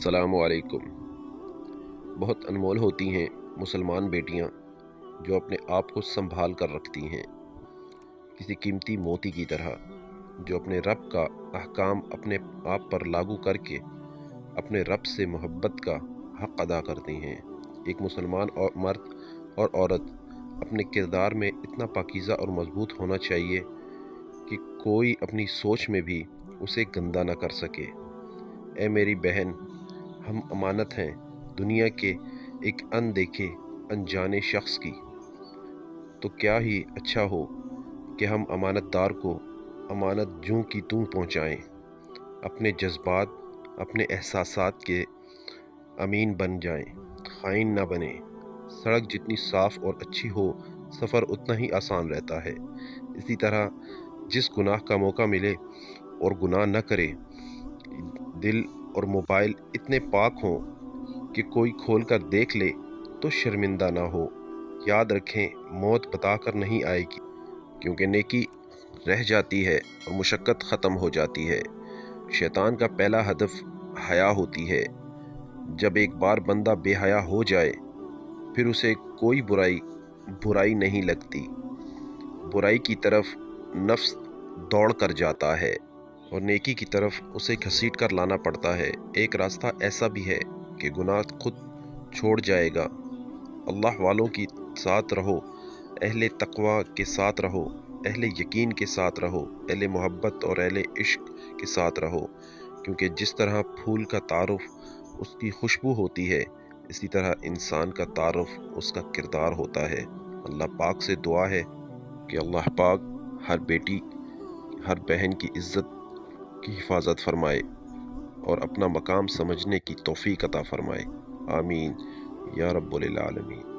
السلام علیکم۔ بہت انمول ہوتی ہیں مسلمان بیٹیاں جو اپنے آپ کو سنبھال کر رکھتی ہیں، کسی قیمتی موتی کی طرح، جو اپنے رب کا احکام اپنے آپ پر لاگو کر کے اپنے رب سے محبت کا حق ادا کرتی ہیں۔ ایک مسلمان اور مرد اور عورت اپنے کردار میں اتنا پاکیزہ اور مضبوط ہونا چاہیے کہ کوئی اپنی سوچ میں بھی اسے گندہ نہ کر سکے۔ اے میری بہن، ہم امانت ہیں دنیا کے ایک اندیکھے انجانے شخص کی، تو کیا ہی اچھا ہو کہ ہم امانت دار کو امانت جوں کی توں پہنچائیں، اپنے جذبات، اپنے احساسات کے امین بن جائیں، خائن نہ بنیں۔ سڑک جتنی صاف اور اچھی ہو، سفر اتنا ہی آسان رہتا ہے۔ اسی طرح جس گناہ کا موقع ملے اور گناہ نہ کرے، دل اور موبائل اتنے پاک ہوں کہ کوئی کھول کر دیکھ لے تو شرمندہ نہ ہو۔ یاد رکھیں، موت بتا کر نہیں آئے گی، کیونکہ نیکی رہ جاتی ہے اور مشقت ختم ہو جاتی ہے۔ شیطان کا پہلا ہدف حیا ہوتی ہے۔ جب ایک بار بندہ بے حیا ہو جائے، پھر اسے کوئی برائی نہیں لگتی۔ برائی کی طرف نفس دوڑ کر جاتا ہے اور نیکی کی طرف اسے گھسیٹ کر لانا پڑتا ہے۔ ایک راستہ ایسا بھی ہے کہ گناہ خود چھوڑ جائے گا۔ اللہ والوں کے ساتھ رہو، اہل تقوی کے ساتھ رہو، اہل یقین کے ساتھ رہو، اہل محبت اور اہل عشق کے ساتھ رہو، کیونکہ جس طرح پھول کا تعارف اس کی خوشبو ہوتی ہے، اسی طرح انسان کا تعارف اس کا کردار ہوتا ہے۔ اللہ پاک سے دعا ہے کہ اللہ پاک ہر بیٹی، ہر بہن کی عزت کی حفاظت فرمائے اور اپنا مقام سمجھنے کی توفیق عطا فرمائے۔ آمین یا رب العالمین۔